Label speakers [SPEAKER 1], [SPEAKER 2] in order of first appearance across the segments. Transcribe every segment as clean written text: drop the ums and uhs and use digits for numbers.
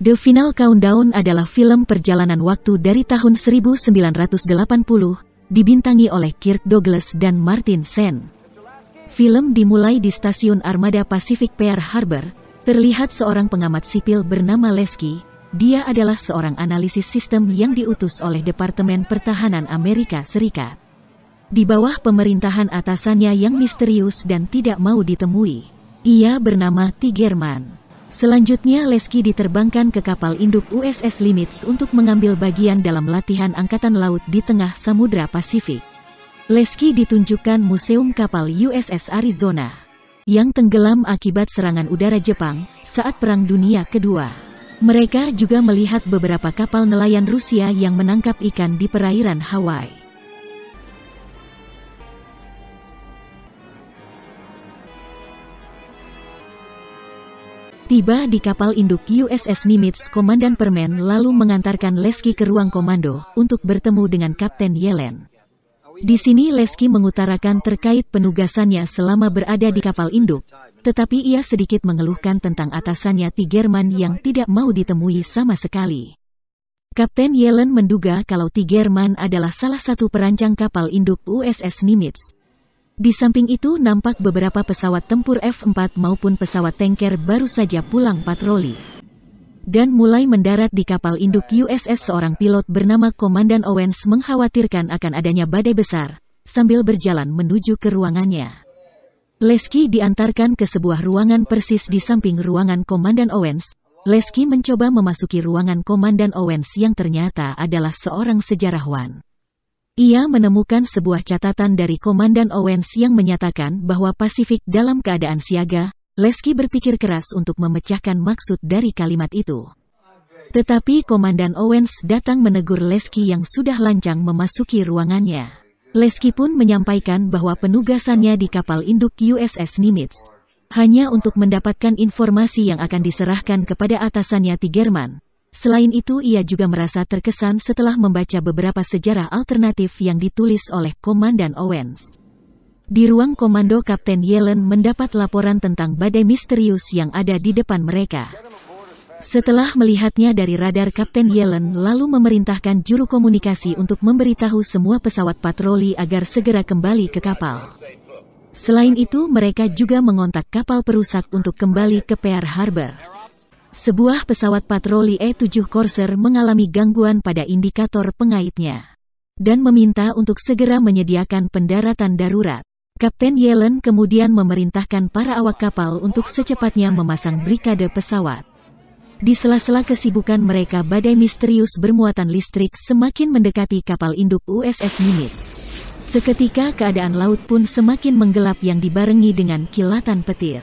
[SPEAKER 1] The Final Countdown adalah film perjalanan waktu dari tahun 1980, dibintangi oleh Kirk Douglas dan Martin Sheen. Film dimulai di stasiun armada Pacific Pearl Harbor. Terlihat seorang pengamat sipil bernama Lasky. Dia adalah seorang analisis sistem yang diutus oleh Departemen Pertahanan Amerika Serikat. Di bawah pemerintahan atasannya yang misterius dan tidak mau ditemui. Ia bernama Tigerman. Selanjutnya Lasky diterbangkan ke kapal induk USS Nimitz untuk mengambil bagian dalam latihan Angkatan Laut di tengah Samudra Pasifik. Lasky ditunjukkan Museum Kapal USS Arizona, yang tenggelam akibat serangan udara Jepang saat Perang Dunia Kedua. Mereka juga melihat beberapa kapal nelayan Rusia yang menangkap ikan di perairan Hawaii. Tiba di kapal induk USS Nimitz, Komandan Perman lalu mengantarkan Lasky ke ruang komando untuk bertemu dengan Kapten Yellen. Di sini Lasky mengutarakan terkait penugasannya selama berada di kapal induk, tetapi ia sedikit mengeluhkan tentang atasannya Tigerman yang tidak mau ditemui sama sekali. Kapten Yellen menduga kalau Tigerman adalah salah satu perancang kapal induk USS Nimitz. Di samping itu nampak beberapa pesawat tempur F-4 maupun pesawat tanker baru saja pulang patroli. Dan mulai mendarat di kapal induk USS seorang pilot bernama Komandan Owens mengkhawatirkan akan adanya badai besar, sambil berjalan menuju ke ruangannya. Lasky diantarkan ke sebuah ruangan persis di samping ruangan Komandan Owens. Lasky mencoba memasuki ruangan Komandan Owens yang ternyata adalah seorang sejarawan. Ia menemukan sebuah catatan dari Komandan Owens yang menyatakan bahwa Pasifik dalam keadaan siaga. Lasky berpikir keras untuk memecahkan maksud dari kalimat itu. Tetapi Komandan Owens datang menegur Lasky yang sudah lancang memasuki ruangannya. Lasky pun menyampaikan bahwa penugasannya di kapal induk USS Nimitz hanya untuk mendapatkan informasi yang akan diserahkan kepada atasannya Tigerman. Selain itu ia juga merasa terkesan setelah membaca beberapa sejarah alternatif yang ditulis oleh Komandan Owens. Di ruang komando Kapten Yellen mendapat laporan tentang badai misterius yang ada di depan mereka. Setelah melihatnya dari radar, Kapten Yellen lalu memerintahkan juru komunikasi untuk memberitahu semua pesawat patroli agar segera kembali ke kapal. Selain itu mereka juga mengontak kapal perusak untuk kembali ke Pearl Harbor. Sebuah pesawat patroli E-7 Corsair mengalami gangguan pada indikator pengaitnya dan meminta untuk segera menyediakan pendaratan darurat. Kapten Yellen kemudian memerintahkan para awak kapal untuk secepatnya memasang brikade pesawat. Di sela-sela kesibukan mereka, badai misterius bermuatan listrik semakin mendekati kapal induk USS Nimitz. Seketika keadaan laut pun semakin menggelap yang dibarengi dengan kilatan petir.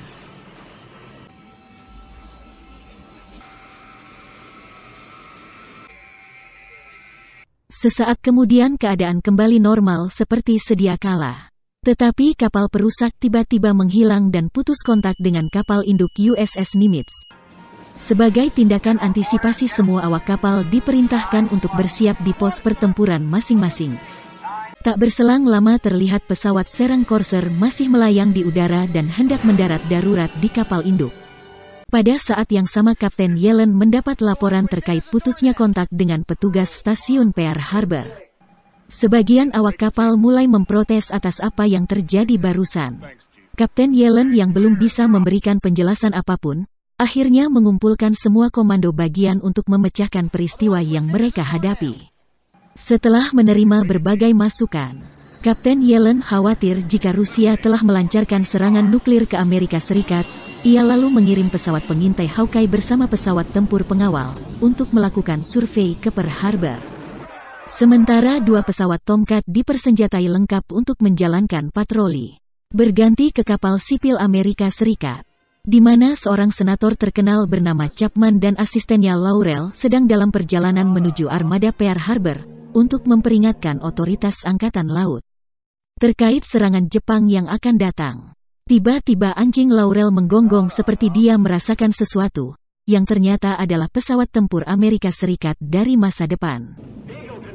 [SPEAKER 1] Sesaat kemudian keadaan kembali normal seperti sedia kala. Tetapi kapal perusak tiba-tiba menghilang dan putus kontak dengan kapal induk USS Nimitz. Sebagai tindakan antisipasi, semua awak kapal diperintahkan untuk bersiap di pos pertempuran masing-masing. Tak berselang lama terlihat pesawat serang Corsair masih melayang di udara dan hendak mendarat darurat di kapal induk. Pada saat yang sama Kapten Yellen mendapat laporan terkait putusnya kontak dengan petugas stasiun Pearl Harbor. Sebagian awak kapal mulai memprotes atas apa yang terjadi barusan. Kapten Yellen yang belum bisa memberikan penjelasan apapun, akhirnya mengumpulkan semua komando bagian untuk memecahkan peristiwa yang mereka hadapi. Setelah menerima berbagai masukan, Kapten Yellen khawatir jika Rusia telah melancarkan serangan nuklir ke Amerika Serikat. Ia lalu mengirim pesawat pengintai Hawkeye bersama pesawat tempur pengawal untuk melakukan survei ke Pearl Harbor. Sementara dua pesawat Tomcat dipersenjatai lengkap untuk menjalankan patroli, berganti ke kapal sipil Amerika Serikat, di mana seorang senator terkenal bernama Chapman dan asistennya Laurel sedang dalam perjalanan menuju armada Pearl Harbor untuk memperingatkan otoritas angkatan laut terkait serangan Jepang yang akan datang. Tiba-tiba anjing Laurel menggonggong seperti dia merasakan sesuatu, yang ternyata adalah pesawat tempur Amerika Serikat dari masa depan.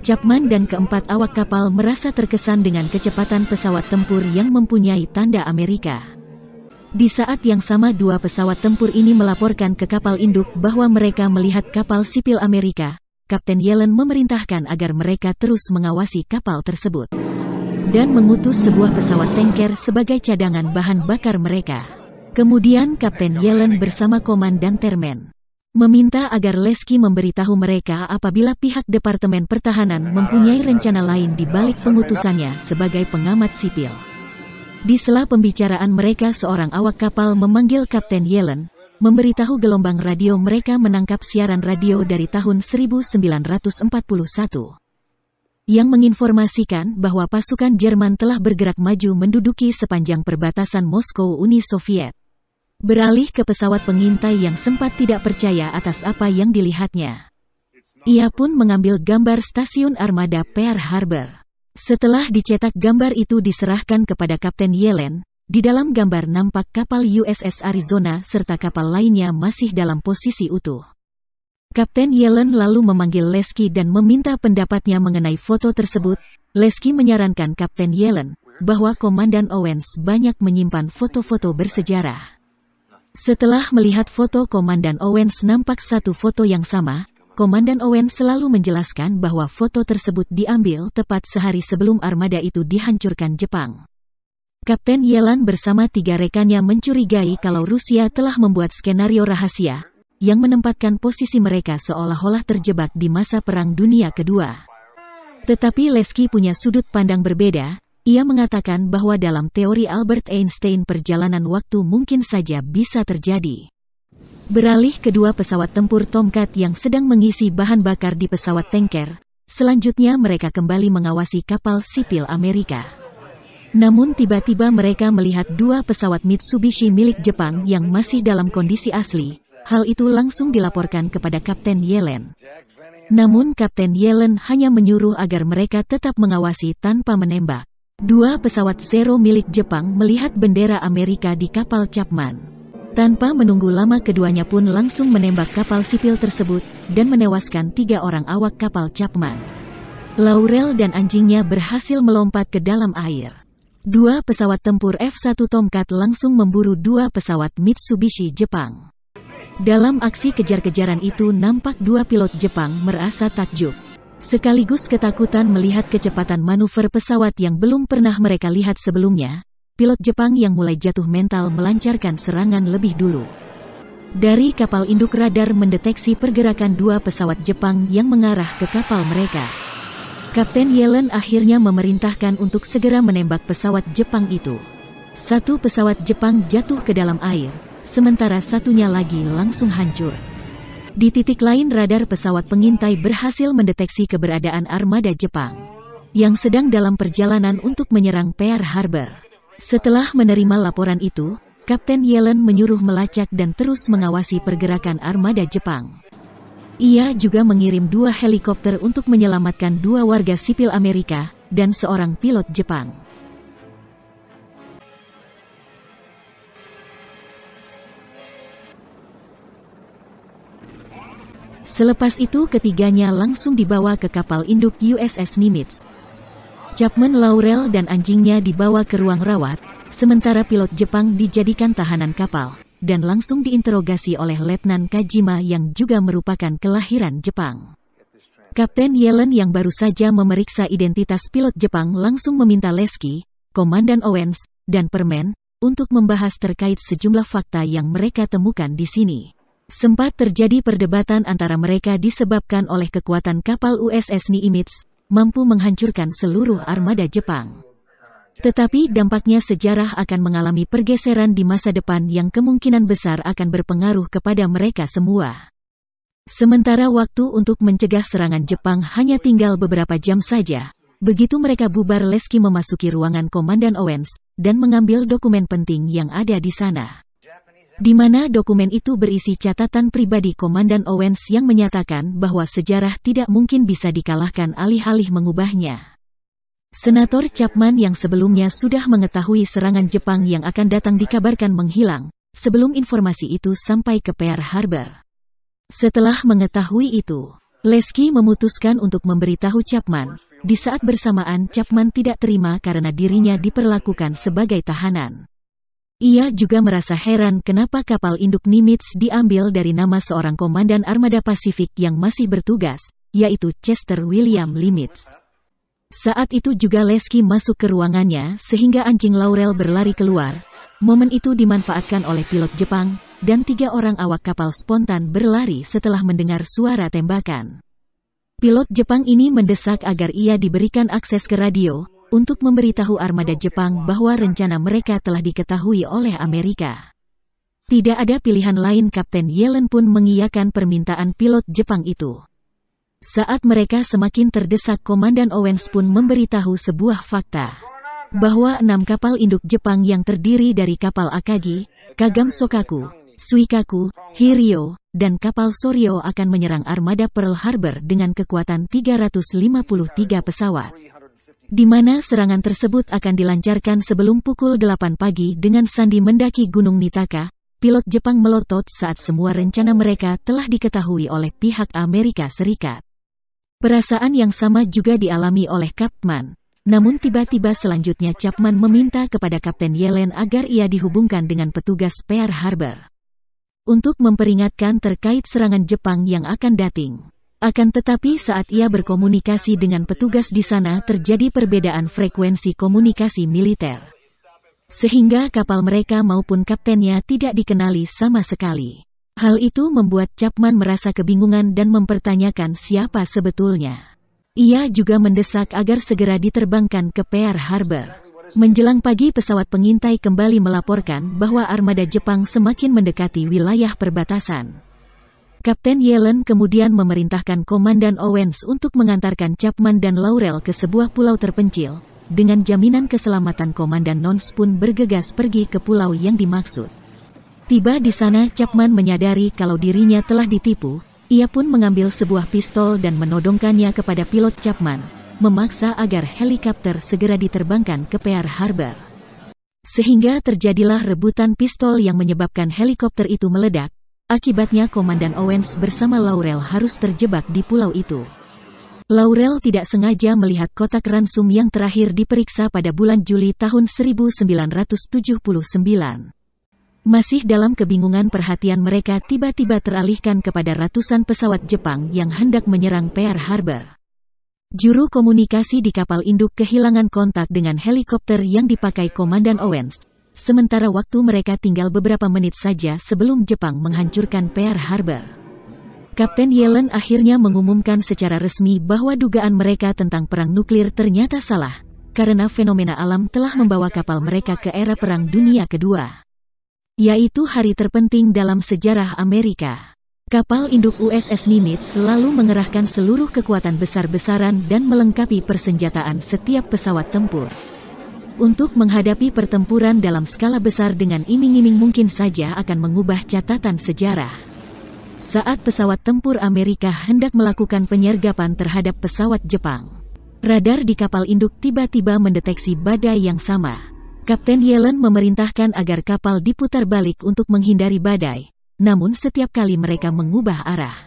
[SPEAKER 1] Chapman dan keempat awak kapal merasa terkesan dengan kecepatan pesawat tempur yang mempunyai tanda Amerika. Di saat yang sama dua pesawat tempur ini melaporkan ke kapal induk bahwa mereka melihat kapal sipil Amerika. Kapten Yellen memerintahkan agar mereka terus mengawasi kapal tersebut dan mengutus sebuah pesawat tanker sebagai cadangan bahan bakar mereka. Kemudian Kapten Yellen bersama Komandan Termen meminta agar Lesky memberitahu mereka apabila pihak Departemen Pertahanan mempunyai rencana lain di balik pengutusannya sebagai pengamat sipil. Di sela pembicaraan mereka, seorang awak kapal memanggil Kapten Yellen, memberitahu gelombang radio mereka menangkap siaran radio dari tahun 1941 yang menginformasikan bahwa pasukan Jerman telah bergerak maju menduduki sepanjang perbatasan Moskow Uni Soviet. Beralih ke pesawat pengintai yang sempat tidak percaya atas apa yang dilihatnya. Ia pun mengambil gambar stasiun armada Pearl Harbor. Setelah dicetak, gambar itu diserahkan kepada Kapten Yellen. Di dalam gambar nampak kapal USS Arizona serta kapal lainnya masih dalam posisi utuh. Kapten Yellen lalu memanggil Lesky dan meminta pendapatnya mengenai foto tersebut. Lesky menyarankan Kapten Yellen bahwa Komandan Owens banyak menyimpan foto-foto bersejarah. Setelah melihat foto Komandan Owens nampak satu foto yang sama, Komandan Owens selalu menjelaskan bahwa foto tersebut diambil tepat sehari sebelum armada itu dihancurkan Jepang. Kapten Yellen bersama 3 rekannya mencurigai kalau Rusia telah membuat skenario rahasia yang menempatkan posisi mereka seolah-olah terjebak di masa Perang Dunia Kedua. Tetapi Lesky punya sudut pandang berbeda. Ia mengatakan bahwa dalam teori Albert Einstein perjalanan waktu mungkin saja bisa terjadi. Beralih kedua pesawat tempur Tomcat yang sedang mengisi bahan bakar di pesawat tanker, selanjutnya mereka kembali mengawasi kapal sipil Amerika. Namun tiba-tiba mereka melihat 2 pesawat Mitsubishi milik Jepang yang masih dalam kondisi asli. Hal itu langsung dilaporkan kepada Kapten Yellen. Namun Kapten Yellen hanya menyuruh agar mereka tetap mengawasi tanpa menembak. 2 pesawat Zero milik Jepang melihat bendera Amerika di kapal Chapman. Tanpa menunggu lama keduanya pun langsung menembak kapal sipil tersebut dan menewaskan 3 orang awak kapal Chapman. Laurel dan anjingnya berhasil melompat ke dalam air. 2 pesawat tempur F-1 Tomcat langsung memburu 2 pesawat Mitsubishi Jepang. Dalam aksi kejar-kejaran itu nampak 2 pilot Jepang merasa takjub, sekaligus ketakutan melihat kecepatan manuver pesawat yang belum pernah mereka lihat sebelumnya. Pilot Jepang yang mulai jatuh mental melancarkan serangan lebih dulu. Dari kapal induk radar mendeteksi pergerakan 2 pesawat Jepang yang mengarah ke kapal mereka. Kapten Yellen akhirnya memerintahkan untuk segera menembak pesawat Jepang itu. 1 pesawat Jepang jatuh ke dalam air, sementara satunya lagi langsung hancur. Di titik lain radar pesawat pengintai berhasil mendeteksi keberadaan armada Jepang yang sedang dalam perjalanan untuk menyerang Pearl Harbor. Setelah menerima laporan itu, Kapten Yellen menyuruh melacak dan terus mengawasi pergerakan armada Jepang. Ia juga mengirim 2 helikopter untuk menyelamatkan 2 warga sipil Amerika dan seorang pilot Jepang. Selepas itu ketiganya langsung dibawa ke kapal induk USS Nimitz. Chapman, Laurel dan anjingnya dibawa ke ruang rawat, sementara pilot Jepang dijadikan tahanan kapal, dan langsung diinterogasi oleh Letnan Kajima yang juga merupakan kelahiran Jepang. Kapten Yellen yang baru saja memeriksa identitas pilot Jepang langsung meminta Lesky, Komandan Owens, dan Permen, untuk membahas terkait sejumlah fakta yang mereka temukan di sini. Sempat terjadi perdebatan antara mereka disebabkan oleh kekuatan kapal USS Nimitz mampu menghancurkan seluruh armada Jepang. Tetapi dampaknya sejarah akan mengalami pergeseran di masa depan yang kemungkinan besar akan berpengaruh kepada mereka semua. Sementara waktu untuk mencegah serangan Jepang hanya tinggal beberapa jam saja. Begitu mereka bubar, Lesky memasuki ruangan Komandan Owens dan mengambil dokumen penting yang ada di sana. Di mana dokumen itu berisi catatan pribadi Komandan Owens yang menyatakan bahwa sejarah tidak mungkin bisa dikalahkan alih-alih mengubahnya. Senator Chapman yang sebelumnya sudah mengetahui serangan Jepang yang akan datang dikabarkan menghilang sebelum informasi itu sampai ke Pearl Harbor. Setelah mengetahui itu, Lesky memutuskan untuk memberitahu Chapman. Di saat bersamaan Chapman tidak terima karena dirinya diperlakukan sebagai tahanan. Ia juga merasa heran kenapa kapal induk Nimitz diambil dari nama seorang komandan armada Pasifik yang masih bertugas, yaitu Chester William Nimitz. Saat itu juga Lesky masuk ke ruangannya sehingga anjing Laurel berlari keluar. Momen itu dimanfaatkan oleh pilot Jepang, dan 3 orang awak kapal spontan berlari setelah mendengar suara tembakan. Pilot Jepang ini mendesak agar ia diberikan akses ke radio, untuk memberitahu armada Jepang bahwa rencana mereka telah diketahui oleh Amerika. Tidak ada pilihan lain, Kapten Yellen pun mengiyakan permintaan pilot Jepang itu. Saat mereka semakin terdesak, Komandan Owens pun memberitahu sebuah fakta, bahwa 6 kapal induk Jepang yang terdiri dari kapal Akagi, Kagam Sokaku, Suikaku, Hiryo, dan kapal Soryo akan menyerang armada Pearl Harbor dengan kekuatan 353 pesawat. Di mana serangan tersebut akan dilancarkan sebelum pukul 8 pagi dengan sandi mendaki Gunung Nitaka. Pilot Jepang melotot saat semua rencana mereka telah diketahui oleh pihak Amerika Serikat. Perasaan yang sama juga dialami oleh Chapman. Namun tiba-tiba selanjutnya Chapman meminta kepada Kapten Yellen agar ia dihubungkan dengan petugas Pearl Harbor untuk memperingatkan terkait serangan Jepang yang akan datang. Akan tetapi saat ia berkomunikasi dengan petugas di sana terjadi perbedaan frekuensi komunikasi militer. Sehingga kapal mereka maupun kaptennya tidak dikenali sama sekali. Hal itu membuat Chapman merasa kebingungan dan mempertanyakan siapa sebetulnya. Ia juga mendesak agar segera diterbangkan ke Pearl Harbor. Menjelang pagi, pesawat pengintai kembali melaporkan bahwa armada Jepang semakin mendekati wilayah perbatasan. Kapten Yellen kemudian memerintahkan Komandan Owens untuk mengantarkan Chapman dan Laurel ke sebuah pulau terpencil. Dengan jaminan keselamatan, Komandan Nons pun bergegas pergi ke pulau yang dimaksud. Tiba di sana, Chapman menyadari kalau dirinya telah ditipu. Ia pun mengambil sebuah pistol dan menodongkannya kepada pilot Chapman, memaksa agar helikopter segera diterbangkan ke Pearl Harbor. Sehingga terjadilah rebutan pistol yang menyebabkan helikopter itu meledak. Akibatnya Komandan Owens bersama Laurel harus terjebak di pulau itu. Laurel tidak sengaja melihat kotak ransum yang terakhir diperiksa pada bulan Juli tahun 1979. Masih dalam kebingungan, perhatian mereka tiba-tiba teralihkan kepada ratusan pesawat Jepang yang hendak menyerang Pearl Harbor. Juru komunikasi di kapal induk kehilangan kontak dengan helikopter yang dipakai Komandan Owens. Sementara waktu mereka tinggal beberapa menit saja sebelum Jepang menghancurkan Pearl Harbor. Kapten Yellen akhirnya mengumumkan secara resmi bahwa dugaan mereka tentang perang nuklir ternyata salah, karena fenomena alam telah membawa kapal mereka ke era Perang Dunia Kedua. Yaitu hari terpenting dalam sejarah Amerika. Kapal induk USS Nimitz selalu mengerahkan seluruh kekuatan besar-besaran dan melengkapi persenjataan setiap pesawat tempur. Untuk menghadapi pertempuran dalam skala besar dengan iming-iming mungkin saja akan mengubah catatan sejarah. Saat pesawat tempur Amerika hendak melakukan penyergapan terhadap pesawat Jepang, radar di kapal induk tiba-tiba mendeteksi badai yang sama. Kapten Yellen memerintahkan agar kapal diputar balik untuk menghindari badai, namun setiap kali mereka mengubah arah,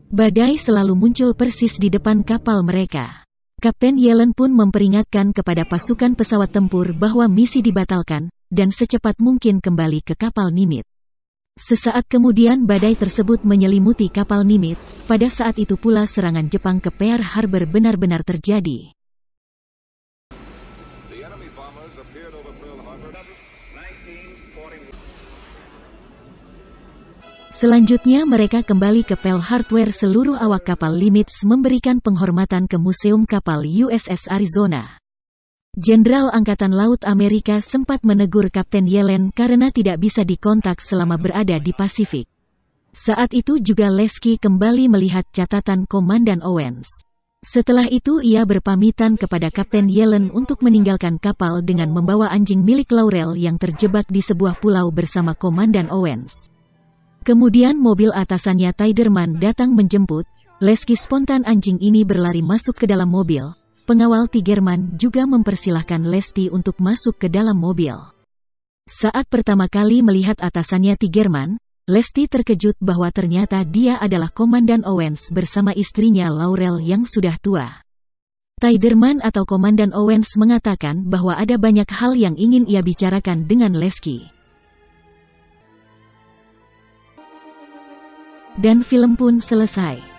[SPEAKER 1] badai selalu muncul persis di depan kapal mereka. Kapten Yellen pun memperingatkan kepada pasukan pesawat tempur bahwa misi dibatalkan, dan secepat mungkin kembali ke kapal Nimitz. Sesaat kemudian badai tersebut menyelimuti kapal Nimitz. Pada saat itu pula serangan Jepang ke Pearl Harbor benar-benar terjadi. Selanjutnya mereka kembali ke Pearl Harbor. Seluruh awak kapal Nimitz memberikan penghormatan ke Museum Kapal USS Arizona. Jenderal Angkatan Laut Amerika sempat menegur Kapten Yellen karena tidak bisa dikontak selama berada di Pasifik. Saat itu juga Lesky kembali melihat catatan Komandan Owens. Setelah itu ia berpamitan kepada Kapten Yellen untuk meninggalkan kapal dengan membawa anjing milik Laurel yang terjebak di sebuah pulau bersama Komandan Owens. Kemudian mobil atasannya Tiderman datang menjemput. Lesky spontan anjing ini berlari masuk ke dalam mobil. Pengawal Tigerman juga mempersilahkan Lesky untuk masuk ke dalam mobil. Saat pertama kali melihat atasannya Tigerman, Lesky terkejut bahwa ternyata dia adalah Komandan Owens bersama istrinya Laurel yang sudah tua. Tiderman atau Komandan Owens mengatakan bahwa ada banyak hal yang ingin ia bicarakan dengan Lesky. Dan film pun selesai.